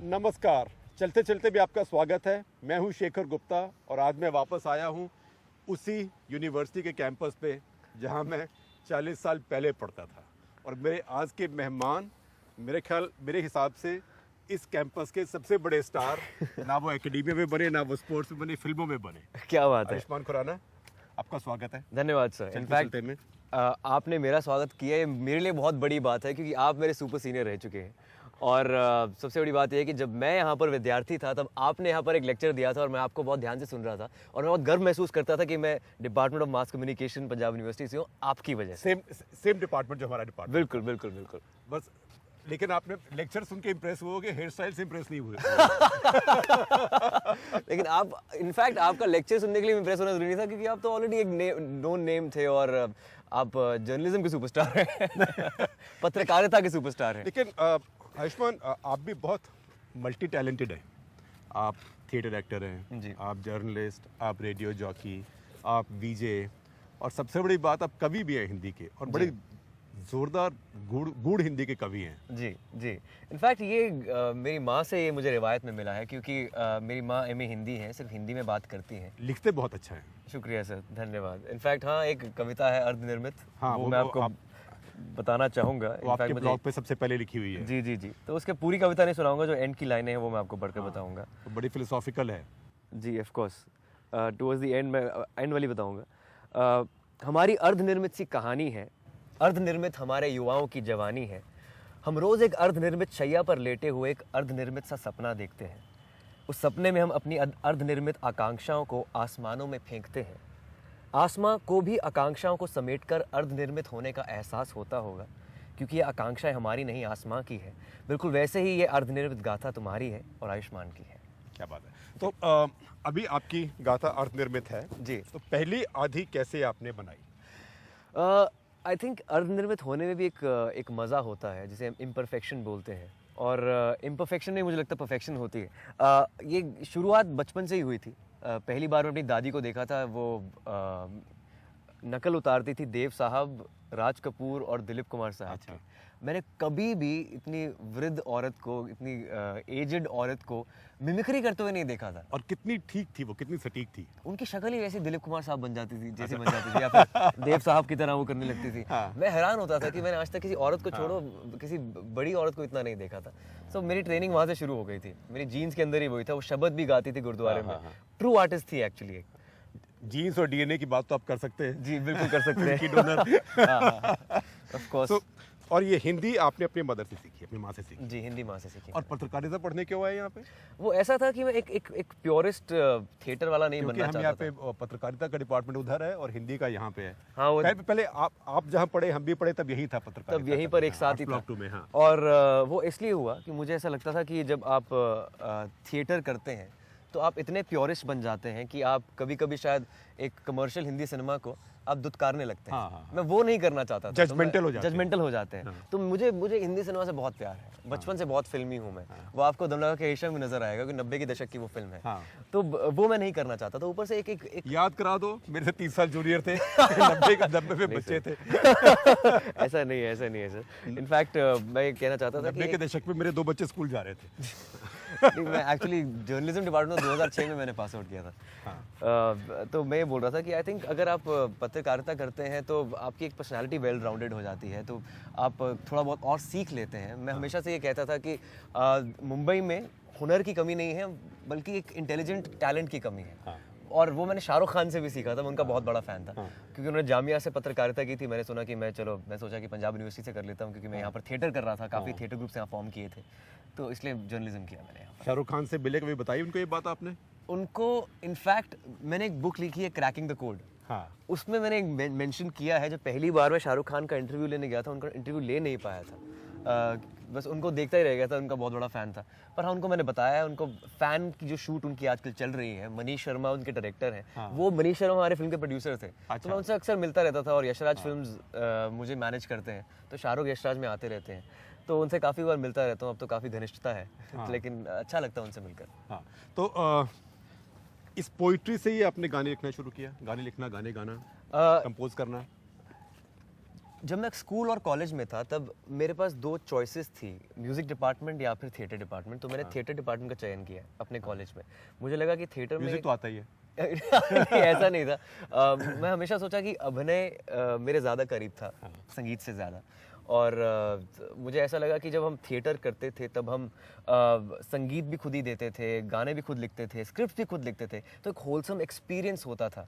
नमस्कार। चलते चलते भी आपका स्वागत है। मैं हूं शेखर गुप्ता और आज मैं वापस आया हूं उसी यूनिवर्सिटी के कैंपस पे जहां मैं 40 साल पहले पढ़ता था। और मेरे आज के मेहमान मेरे हिसाब से इस कैंपस के सबसे बड़े स्टार ना वो एकेडमिया में बने, ना वो स्पोर्ट्स में बने, फिल्मों में बने। क्या बात है। आयुष्मान खुराना, आपका स्वागत है। धन्यवाद सर। इनफैक्ट में आपने मेरा स्वागत किया, ये मेरे लिए बहुत बड़ी बात है क्योंकि आप मेरे सुपर सीनियर रह चुके हैं। और सबसे बड़ी बात यह है कि जब मैं यहाँ पर विद्यार्थी था तब आपने यहाँ पर एक लेक्चर दिया था और मैं आपको बहुत ध्यान से सुन रहा था और मैं बहुत गर्व महसूस करता था कि मैं department of mass communication Punjab university से हूँ आपकी वजह से। सेम डिपार्टमेंट जो हमारा डिपार्टमेंट। बिल्कुल बिल्कुल बिल्कुल। बस लेकिन आपने लेक्चर सुन के इम्प्रेस हुए, हेयर स्टाइल से इम्प्रेस नहीं हुए। लेकिन आप इनफैक्ट आपका लेक्चर सुनने के लिए इम्प्रेस होना जरूरी नहीं था क्योंकि आप तो ऑलरेडी एक नोन नेम थे और आप जर्नलिज्म के सुपरस्टार हैं। पत्रकारिता के सुपरस्टार हैं। लेकिन आयुष्मान, आप भी बहुत मल्टी टैलेंटेड हैं। आप थिएटर एक्टर हैं जी। आप जर्नलिस्ट, आप रेडियो जॉकी, आप वीजे, और सबसे बड़ी बात आप कवि भी हैं हिंदी के, और बड़े जोरदार गूढ़ हिंदी के कवि हैं। जी जी। इनफैक्ट ये मेरी माँ से ये मुझे रिवायत में मिला है क्योंकि मेरी माँ एमए हिंदी है, सिर्फ हिंदी में बात करती हैं। लिखते बहुत अच्छा है। शुक्रिया सर, धन्यवाद। इनफैक्ट हाँ, एक कविता है अर्धनिर्मित, हाँ, वो मैं आपको बताना चाहूँगा। वो आपके ब्लॉग पे सबसे पहले लिखी हुई है। जी जी जी। तो उसके पूरी कविता नहीं सुनाऊंगा, जो एंड की लाइनें हैं वो मैं आपको पढ़कर बताऊंगा। तो बड़ी फिलोसॉफिकल है। जी of course. Towards the end मैं एंड वाली बताऊंगा। हमारी अर्धनिर्मित सी कहानी है, अर्धनिर्मित हमारे युवाओं की जवानी है। हम रोज़ एक अर्धनिर्मित शैया पर लेटे हुए एक अर्धनिर्मित सा सपना देखते हैं। उस सपने में हम अपनी अर्धनिर्मित आकांक्षाओं को आसमानों में फेंकते हैं। आसमां को भी आकांक्षाओं को समेटकर अर्धनिर्मित होने का एहसास होता होगा क्योंकि ये आकांक्षाएं हमारी नहीं, आसमां की है। बिल्कुल वैसे ही ये अर्धनिर्मित गाथा तुम्हारी है और आयुष्मान की है। क्या बात है। तो अभी आपकी गाथा अर्धनिर्मित है जी। तो पहली आधी कैसे आपने बनाई? आई थिंक अर्धनिर्मित होने में भी एक मज़ा होता है जिसे हम इम्परफेक्शन बोलते हैं, और इम्परफेक्शन में मुझे लगता है परफेक्शन होती है। ये शुरुआत बचपन से ही हुई थी। पहली बार मैं अपनी दादी को देखा था, वो नकल उतारती थी देव साहब, राज कपूर और दिलीप कुमार साहब की। मैंने कभी भी इतनी वृद्ध औरत को, इतनी एजेड औरत को मिमिक्री करते हुए नहीं देखा था। और कितनी ठीक थी वो, कितनी सटीक थी। उनकी शक्ल ही वैसी दिलीप कुमार साहब बन जाती थी जैसी बन जाती थी, या फिर देव साहब की तरह वो करने लगती थी। मैं हैरान होता था कि मैंने आज तक किसी औरत को छोड़ो, किसी बड़ी औरत को इतना नहीं देखा था। सो मेरी ट्रेनिंग वहाँ से शुरू हो गई थी। मेरी जीन्स के अंदर ही वही था, वो शब्द भी गाती थी गुरुद्वारे में। ट्रू आर्टिस्ट थी एक्चुअली। जीन्स और डीएनए की बात तो आप कर सकते हैं। जी बिल्कुल कर सकते हैं। Donor of course. और ये हिंदी आपने अपनी मदर से सीखी, अपनी माँ से सीखी? जी, हिंदी माँ से सीखी। और पत्रकारिता पढ़ने क्यों आए यहाँ पे? वो ऐसा था कि मैं एक प्योरिस्ट थिएटर वाला नहीं बनना चाहता था। हम यहाँ पे पत्रकारिता का डिपार्टमेंट उधर है और हिंदी का यहाँ पे है। हाँ, वो पहले आप जहाँ पढ़े, हम भी पढ़े, तब यही था पत्रकारिता। तब यहीं पर एक साथ ही था। में, हाँ। और वो इसलिए हुआ कि मुझे ऐसा लगता था कि जब आप थिएटर करते हैं तो आप इतने प्योरिस्ट बन जाते हैं कि आप कभी कभी शायद एक कमर्शियल हिंदी सिनेमा को आप दुत्कारने लगते हैं। हाँ। मैं वो नहीं करना चाहता था। जजमेंटल हो जाते हैं। तो मुझे हिंदी सिनेमा से बहुत प्यार है, बचपन से बहुत फिल्मी हूँ मैं। वो आपको दम लगा के एशिया में नजर आएगा कि 90 के दशक की वो फिल्म है। तो वो मैं नहीं करना चाहता था। ऊपर से एक याद करा दो, मेरे से 30 साल जूनियर थे। 90 का 90 में बच्चे थे। ऐसा नहीं है सर। इनफैक्ट मैं कहना चाहता था 90 के दशक में मेरे 2 बच्चे स्कूल जा रहे थे। मैं एक्चुअली जर्नलिज्म डिपार्टमेंट 2006 में मैंने पास आउट किया था। तो मैं ये बोल रहा था कि आई थिंक अगर आप पत्रकारिता करते हैं तो आपकी एक पर्सनालिटी वेल राउंडेड हो जाती है, तो आप थोड़ा बहुत और सीख लेते हैं। मैं हमेशा से ये कहता था कि मुंबई में हुनर की कमी नहीं है, बल्कि एक इंटेलिजेंट टैलेंट की कमी है। और वो मैंने शाहरुख खान से भी सीखा था। मैं उनका बहुत बड़ा फ़ैन था क्योंकि उन्होंने जामिया से पत्रकारिता की थी। मैंने सुना कि मैं सोचा कि पंजाब यूनिवर्सिटी से कर लेता हूँ क्योंकि मैं यहाँ पर थिएटर कर रहा था, काफ़ी थिएटर ग्रुप्स यहाँ फॉर्म किए थे, तो इसलिए जर्नलिज्म किया मैंने यहाँ पर। शाहरुख खान से मिले, कभी बताई उनको ये बात आपने? उनको इनफैक्ट मैंने एक बुक लिखी है, क्रैकिंग द कोड। उसमें मैंने एक मेंशन किया है, जब पहली बार मैं शाहरुख खान का इंटरव्यू लेने गया था, उनका इंटरव्यू ले नहीं पाया था। बस उनको देखता ही रह गया था, उनका बहुत बड़ा फ़ैन था। पर हाँ, उनको मैंने बताया है, उनको फ़ैन की जो शूट उनकी आजकल चल रही है, मनीष शर्मा उनके डायरेक्टर हैं। वो मनीष शर्मा हमारे फिल्म के प्रोड्यूसर थे। तो मैं उनसे अक्सर मिलता रहता था, और यशराज फिल्म्स मुझे मैनेज करते हैं, तो शाहरुख यशराज में आते रहते हैं, तो उनसे काफ़ी बार मिलता रहता हूँ। अब तो काफ़ी घनिष्ठता है। लेकिन अच्छा लगता है उनसे मिलकर। तो इस पोइट्री से ही आपने गाने लिखना शुरू किया? गाने लिखना, गाने गाना, कंपोज करना? जब मैं स्कूल और कॉलेज में था तब मेरे पास दो चॉइसेस थी, म्यूजिक डिपार्टमें या फिर थिएटर डिपार्टमेंट। तो मैंने थिएटर डिपार्टमेंट का चयन किया अपने कॉलेज में। मुझे लगा कि थिएटर में म्यूजिक तो आता ही है। नहीं, ऐसा नहीं था। मैं हमेशा सोचा कि अभिनय मेरे ज़्यादा करीब था संगीत से ज़्यादा। और मुझे ऐसा लगा कि जब हम थिएटर करते थे तब हम संगीत भी खुद ही देते थे, गाने भी खुद लिखते थे, स्क्रिप्ट भी खुद लिखते थे, तो एक होलसम एक्सपीरियंस होता था।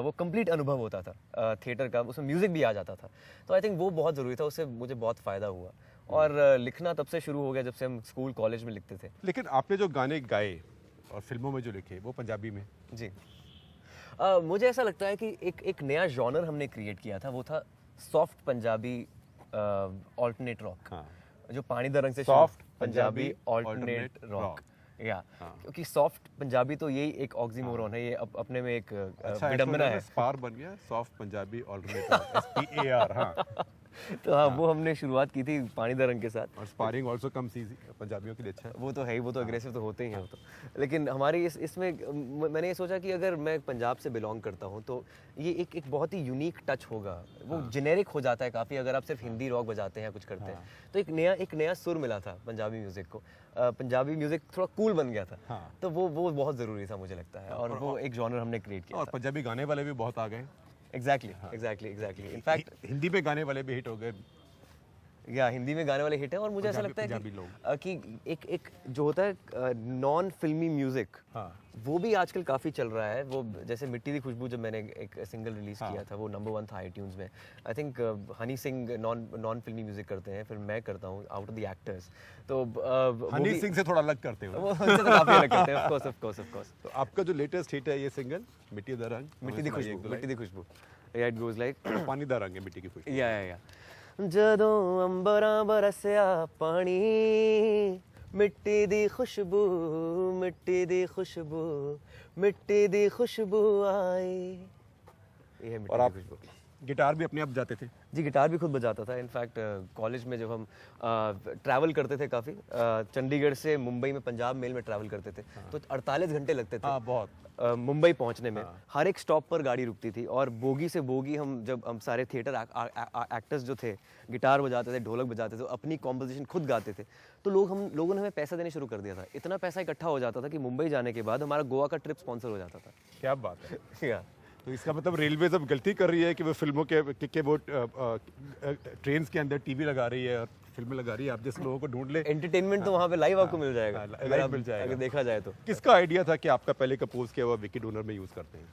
वो कंप्लीट अनुभव होता था थिएटर का, उसमें म्यूज़िक भी आ जाता था। तो आई थिंक वो बहुत ज़रूरी था, उससे मुझे बहुत फ़ायदा हुआ। और लिखना तब से शुरू हो गया जब से हम स्कूल कॉलेज में लिखते थे। लेकिन आपने जो गाने गाए और फिल्मों में जो लिखे वो पंजाबी में। जी। मुझे ऐसा लगता है कि एक नया जॉनर हमने क्रिएट किया था, वो था सॉफ्ट पंजाबी ऑल्टरनेट रॉक। हाँ। जो पानी दा रंग से Soft Punjabi Punjabi alternate alternate rock. rock। या हाँ। क्योंकि सॉफ्ट पंजाबी तो यही एक ऑक्सीमोरॉन है, ये अपने में एक अच्छा, विडंबना है। स्पार बन गया, सॉफ्ट पंजाबी ऑल्टरनेटिव, SPAR। हाँ। तो हाँ, वो हमने शुरुआत की थी पानी दा रंग के साथ। और स्पारिंग आल्सो कम्स इजी, पंजाबियों के लिए अच्छा है। वो तो है ही, वो तो अग्रेसिव तो होते ही हैं वो तो। लेकिन हमारी इसमें मैंने ये सोचा कि अगर मैं पंजाब से बिलोंग करता हूँ तो ये एक बहुत ही यूनिक टच होगा। वो जेनेरिक हो जाता है काफ़ी अगर आप सिर्फ हिंदी रॉक बजाते हैं या कुछ करते हैं। तो एक नया सुर मिला था पंजाबी म्यूज़िक को। पंजाबी म्यूज़िक थोड़ा कूल बन गया था। हाँ। तो वो बहुत ज़रूरी था मुझे लगता है, और वो एक जॉनर हमने क्रिएट किया और था। पंजाबी गाने वाले भी बहुत आ गए। एग्जैक्टली इनफैक्ट हिंदी में गाने वाले भी हिट हो गए। या हिंदी में गाने वाले हिट है। और मुझे ऐसा लगता है पंजाबी कि एक जो होता है नॉन फिल्मी म्यूजिक, हाँ। वो भी आजकल काफ़ी चल रहा है। वो जैसे मिट्टी दी खुशबू, जब मैंने एक सिंगल रिलीज किया था, वो नंबर 1 था iTunes में। I think Honey Singh non फिल्मी म्यूजिक करते हैं, फिर मैं करता हूँ आउट ऑफ द एक्टर्स। तो हनी सिंह से थोड़ा अलग करते हो। वो उनसे तो काफ़ी अलग करते हैं, ऑफ कोर्स। तो आपका जो लेटेस्ट हिट है ये सिंगल मिट्टी दा रंग, मिट्टी दी खुशबू, या इट गोज लाइक पानी दा रंग है मिट्टी की खुशबू। या ਜਦੋਂ ਅੰਬਰਾਂ ਬਰਸਿਆ ਪਾਣੀ, ਮਿੱਟੀ ਦੀ ਖੁਸ਼ਬੂ, ਮਿੱਟੀ ਦੀ ਖੁਸ਼ਬੂ, ਮਿੱਟੀ ਦੀ खुशबू आई। ये है मिट्टी और दी आप खुशबू। गिटार भी अपने आप जाते थे? जी, गिटार भी खुद बजाता था। इनफैक्ट कॉलेज में जब हम ट्रैवल करते थे काफ़ी, चंडीगढ़ से मुंबई में पंजाब मेल में ट्रैवल करते थे, तो 48 घंटे लगते थे। हाँ, बहुत। मुंबई पहुंचने में। हर एक स्टॉप पर गाड़ी रुकती थी, और बोगी से बोगी जब हम सारे थिएटर एक्टर्स जो थे गिटार बजाते थे, ढोलक बजाते थे, तो अपनी कॉम्पोजिशन खुद गाते थे। तो लोगों ने हमें पैसा देने शुरू कर दिया था। इतना पैसा इकट्ठा हो जाता था कि मुंबई जाने के बाद हमारा गोवा का ट्रिप स्पॉन्सर हो जाता था। क्या बात है। या तो इसका मतलब रेलवे अब गलती कर रही है कि वो फिल्मों के वो ट्रेन के अंदर टीवी लगा रही है और फिल्में लगा रही है। आप जैसे लोगों को ढूंढ ले, एंटरटेनमेंट तो वहाँ पे लाइव आपको मिल जाएगा, लाइव मिल जाएगा। अगर देखा जाए तो। किसका आइडिया था कि आपका पहले कंपोज किया हुआ विकी डोनर में यूज़ करते हैं?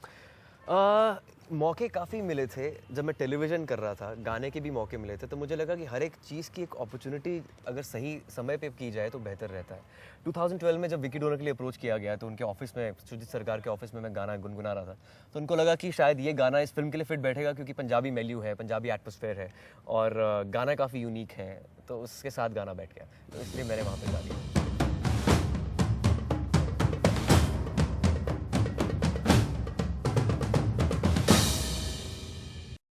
मौके काफ़ी मिले थे। जब मैं टेलीविज़न कर रहा था, गाने के भी मौके मिले थे, तो मुझे लगा कि हर एक चीज़ की एक अपॉर्चुनिटी अगर सही समय पे की जाए तो बेहतर रहता है। 2012 में जब विकी डोनर के लिए अप्रोच किया गया, तो उनके ऑफिस में, सुजीत सरकार के ऑफिस में मैं गाना गुनगुना रहा था, तो उनको लगा कि शायद ये गाना इस फिल्म के लिए फिट बैठेगा, क्योंकि पंजाबी मेल्यू है, पंजाबी एटमॉस्फेयर है, और गाना काफ़ी यूनिक है, तो उसके साथ गाना बैठ गया, तो इसलिए मैंने वहाँ पर गा दिया।